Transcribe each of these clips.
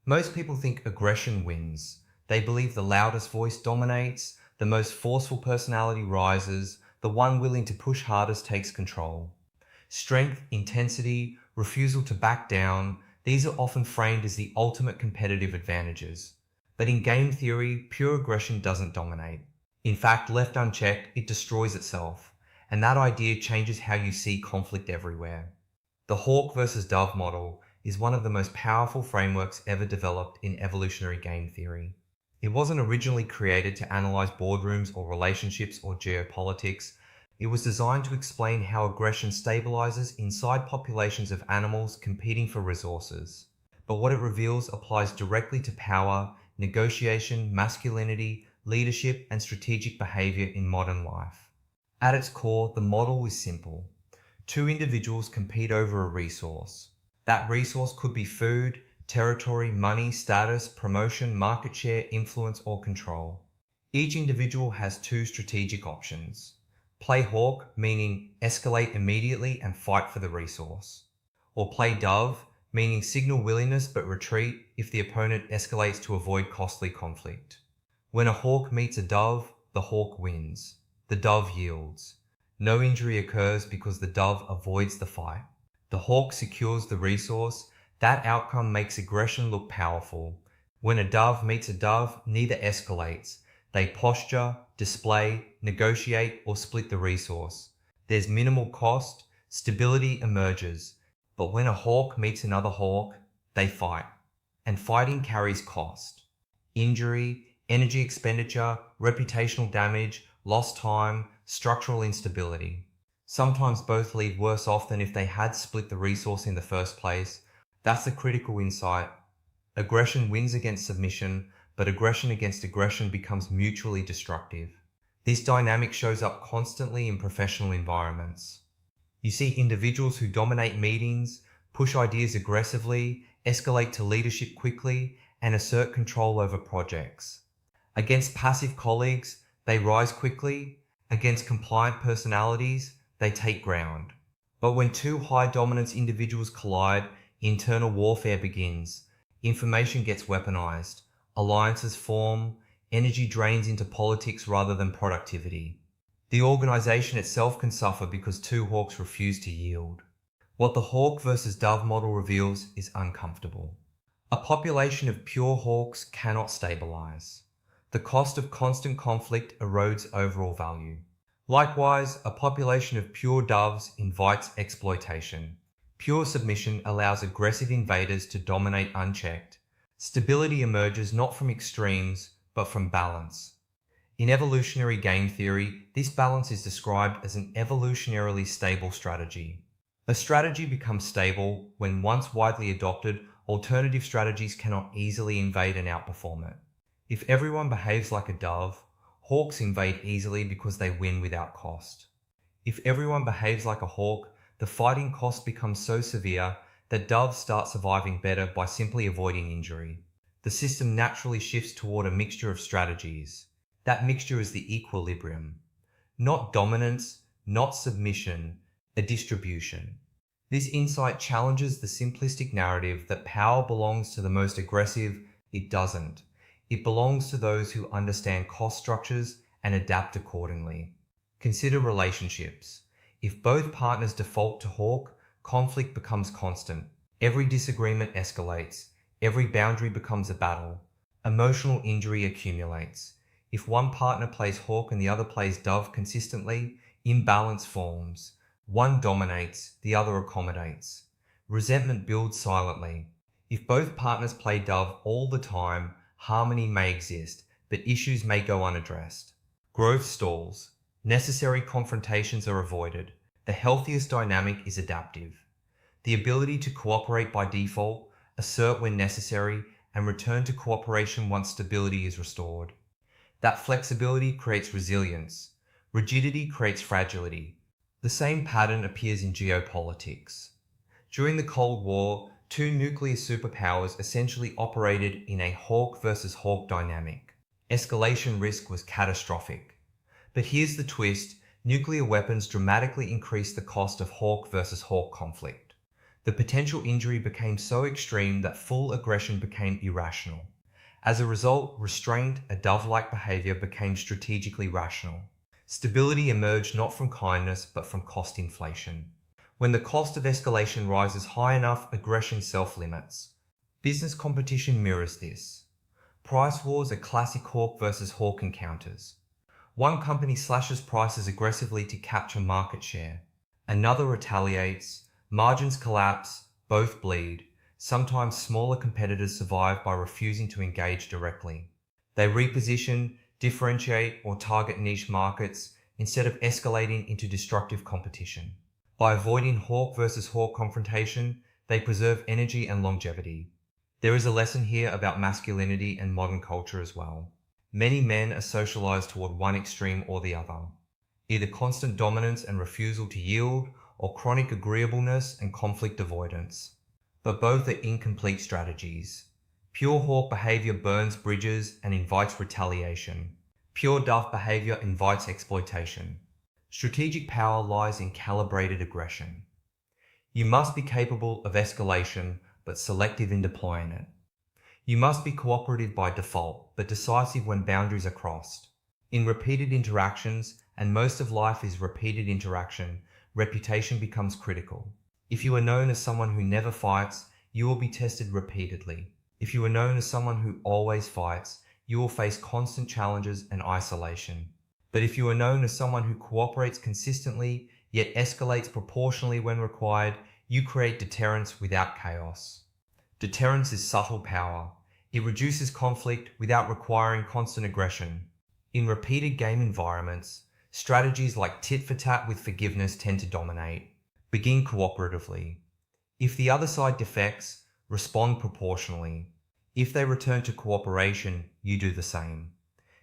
Most people think aggression wins. They believe the loudest voice dominates, the most forceful personality rises, the one willing to push hardest takes control. Strength, intensity, refusal to back down, these are often framed as the ultimate competitive advantages. But in game theory, pure aggression doesn't dominate. In fact, left unchecked, it destroys itself. And that idea changes how you see conflict everywhere. The hawk versus dove model is one of the most powerful frameworks ever developed in evolutionary game theory. It wasn't originally created to analyze boardrooms or relationships or geopolitics. It was designed to explain how aggression stabilizes inside populations of animals competing for resources. But what it reveals applies directly to power, negotiation, masculinity, leadership, and strategic behavior in modern life. At its core, the model is simple. Two individuals compete over a resource. That resource could be food, territory, money, status, promotion, market share, influence, or control. Each individual has two strategic options. Play hawk, meaning escalate immediately and fight for the resource. Or play dove, meaning signal willingness but retreat if the opponent escalates to avoid costly conflict. When a hawk meets a dove, the hawk wins. The dove yields. No injury occurs because the dove avoids the fight. The hawk secures the resource. That outcome makes aggression look powerful. When a dove meets a dove, neither escalates. They posture, display, negotiate, or split the resource. There's minimal cost, stability emerges. But when a hawk meets another hawk, they fight. And fighting carries cost. Injury, energy expenditure, reputational damage, lost time, structural instability. Sometimes both leave worse off than if they had split the resource in the first place. That's the critical insight. Aggression wins against submission, but aggression against aggression becomes mutually destructive. This dynamic shows up constantly in professional environments. You see individuals who dominate meetings, push ideas aggressively, escalate to leadership quickly, and assert control over projects. Against passive colleagues, they rise quickly. Against compliant personalities, they take ground. But when two high dominance individuals collide, internal warfare begins. Information gets weaponized. Alliances form. Energy drains into politics rather than productivity. The organization itself can suffer because two hawks refuse to yield. What the hawk versus dove model reveals is uncomfortable. A population of pure hawks cannot stabilize. The cost of constant conflict erodes overall value. Likewise, a population of pure doves invites exploitation. Pure submission allows aggressive invaders to dominate unchecked. Stability emerges not from extremes, but from balance. In evolutionary game theory, this balance is described as an evolutionarily stable strategy. A strategy becomes stable when, once widely adopted, alternative strategies cannot easily invade and outperform it. If everyone behaves like a dove, hawks invade easily because they win without cost. If everyone behaves like a hawk, the fighting cost becomes so severe that doves start surviving better by simply avoiding injury. The system naturally shifts toward a mixture of strategies. That mixture is the equilibrium. Not dominance, not submission, a distribution. This insight challenges the simplistic narrative that power belongs to the most aggressive. It doesn't. It belongs to those who understand cost structures and adapt accordingly. Consider relationships. If both partners default to hawk, conflict becomes constant. Every disagreement escalates. Every boundary becomes a battle. Emotional injury accumulates. If one partner plays hawk and the other plays dove consistently, imbalance forms. One dominates, the other accommodates. Resentment builds silently. If both partners play dove all the time, harmony may exist, but issues may go unaddressed. Growth stalls. Necessary confrontations are avoided. The healthiest dynamic is adaptive. The ability to cooperate by default, assert when necessary, and return to cooperation once stability is restored. That flexibility creates resilience. Rigidity creates fragility. The same pattern appears in geopolitics. During the Cold War, two nuclear superpowers essentially operated in a hawk versus hawk dynamic. Escalation risk was catastrophic. But here's the twist: nuclear weapons dramatically increase the cost of hawk versus hawk conflict. The potential injury became so extreme that full aggression became irrational. As a result, restraint, a dove-like behavior, became strategically rational. Stability emerged not from kindness, but from cost inflation. When the cost of escalation rises high enough, aggression self-limits. Business competition mirrors this. Price wars are classic hawk versus hawk encounters. One company slashes prices aggressively to capture market share. Another retaliates, margins collapse, both bleed. Sometimes smaller competitors survive by refusing to engage directly. They reposition, differentiate, or target niche markets instead of escalating into destructive competition. By avoiding hawk versus hawk confrontation, they preserve energy and longevity. There is a lesson here about masculinity and modern culture as well. Many men are socialized toward one extreme or the other, either constant dominance and refusal to yield, or chronic agreeableness and conflict avoidance. But both are incomplete strategies. Pure hawk behavior burns bridges and invites retaliation. Pure dove behavior invites exploitation. Strategic power lies in calibrated aggression. You must be capable of escalation, but selective in deploying it. You must be cooperative by default, but decisive when boundaries are crossed. In repeated interactions, and most of life is repeated interaction, reputation becomes critical. If you are known as someone who never fights, you will be tested repeatedly. If you are known as someone who always fights, you will face constant challenges and isolation. But if you are known as someone who cooperates consistently, yet escalates proportionally when required, you create deterrence without chaos. Deterrence is subtle power. It reduces conflict without requiring constant aggression. In repeated game environments, strategies like tit for tat with forgiveness tend to dominate. Begin cooperatively. If the other side defects, respond proportionally. If they return to cooperation, you do the same.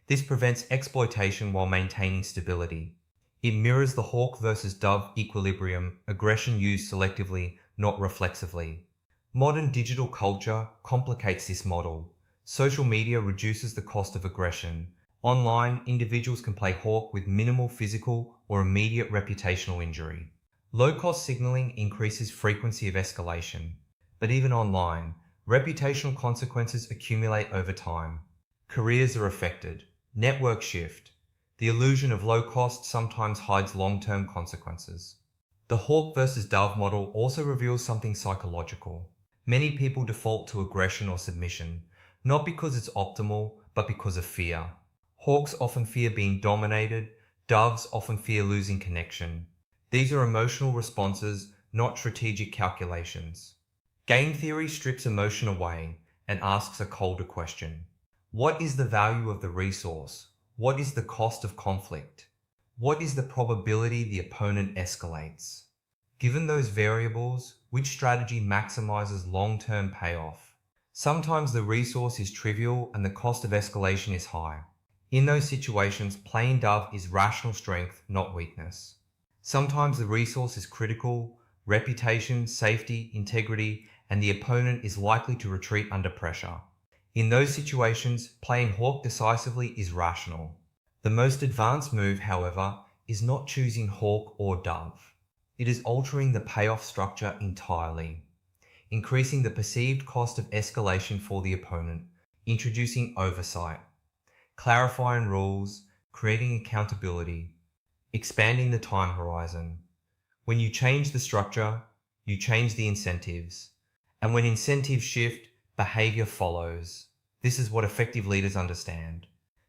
This prevents exploitation while maintaining stability. It mirrors the hawk versus dove equilibrium, aggression used selectively, not reflexively. Modern digital culture complicates this model. Social media reduces the cost of aggression. Online, individuals can play hawk with minimal physical or immediate reputational injury. Low-cost signaling increases frequency of escalation. But even online, reputational consequences accumulate over time. Careers are affected. Networks shift. The illusion of low cost sometimes hides long-term consequences. The hawk versus dove model also reveals something psychological. Many people default to aggression or submission, not because it's optimal, but because of fear. Hawks often fear being dominated, doves often fear losing connection. These are emotional responses, not strategic calculations. Game theory strips emotion away and asks a colder question. What is the value of the resource? What is the cost of conflict? What is the probability the opponent escalates? Given those variables, which strategy maximizes long-term payoff? Sometimes the resource is trivial and the cost of escalation is high. In those situations, playing dove is rational strength, not weakness. Sometimes the resource is critical, reputation, safety, integrity, and the opponent is likely to retreat under pressure. In those situations, playing hawk decisively is rational. The most advanced move, however, is not choosing hawk or dove. It is altering the payoff structure entirely, increasing the perceived cost of escalation for the opponent, introducing oversight, clarifying rules, creating accountability, expanding the time horizon. When you change the structure, you change the incentives. And when incentives shift, behavior follows. This is what effective leaders understand.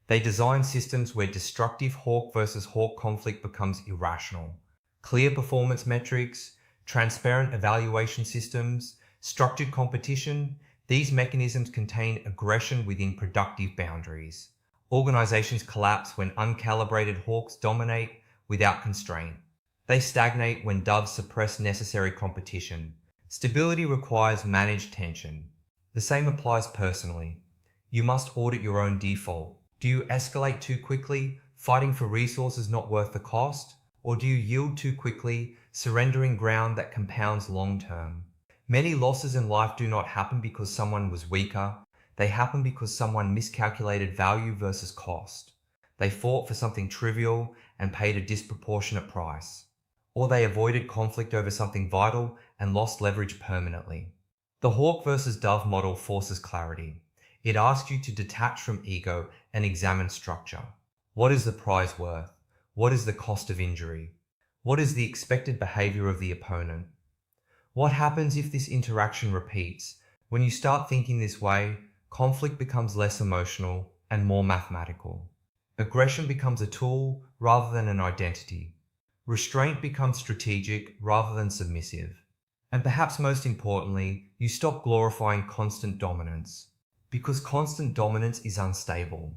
They design systems where destructive hawk versus hawk conflict becomes irrational. Clear performance metrics, transparent evaluation systems, structured competition, these mechanisms contain aggression within productive boundaries. Organizations collapse when uncalibrated hawks dominate without constraint. They stagnate when doves suppress necessary competition. Stability requires managed tension. The same applies personally. You must audit your own default. Do you escalate too quickly, fighting for resources not worth the cost? Or do you yield too quickly, surrendering ground that compounds long-term? Many losses in life do not happen because someone was weaker. They happen because someone miscalculated value versus cost. They fought for something trivial and paid a disproportionate price. Or they avoided conflict over something vital and lost leverage permanently. The hawk versus dove model forces clarity. It asks you to detach from ego and examine structure. What is the prize worth? What is the cost of injury? What is the expected behavior of the opponent? What happens if this interaction repeats? When you start thinking this way, conflict becomes less emotional and more mathematical. Aggression becomes a tool rather than an identity. Restraint becomes strategic rather than submissive. And perhaps most importantly, you stop glorifying constant dominance. Because constant dominance is unstable.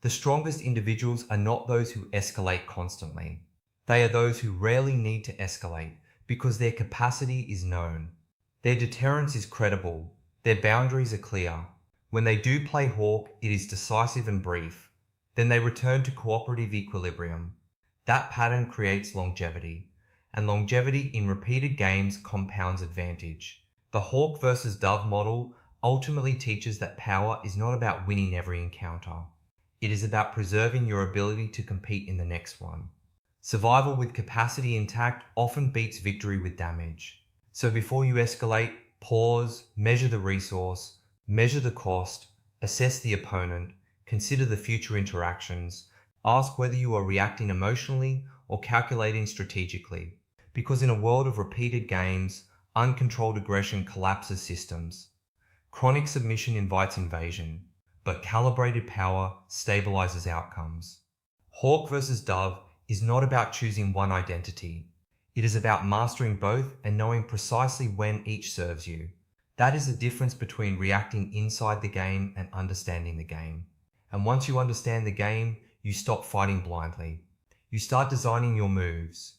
The strongest individuals are not those who escalate constantly. They are those who rarely need to escalate because their capacity is known. Their deterrence is credible. Their boundaries are clear. When they do play hawk, it is decisive and brief. Then they return to cooperative equilibrium. That pattern creates longevity, and longevity in repeated games compounds advantage. The hawk versus dove model ultimately teaches that power is not about winning every encounter. It is about preserving your ability to compete in the next one. Survival with capacity intact often beats victory with damage. So before you escalate, pause, measure the resource, measure the cost, assess the opponent, consider the future interactions, ask whether you are reacting emotionally or calculating strategically. Because in a world of repeated games, uncontrolled aggression collapses systems. Chronic submission invites invasion, but calibrated power stabilizes outcomes. Hawk versus dove is not about choosing one identity. It is about mastering both and knowing precisely when each serves you. That is the difference between reacting inside the game and understanding the game. And once you understand the game, you stop fighting blindly. You start designing your moves.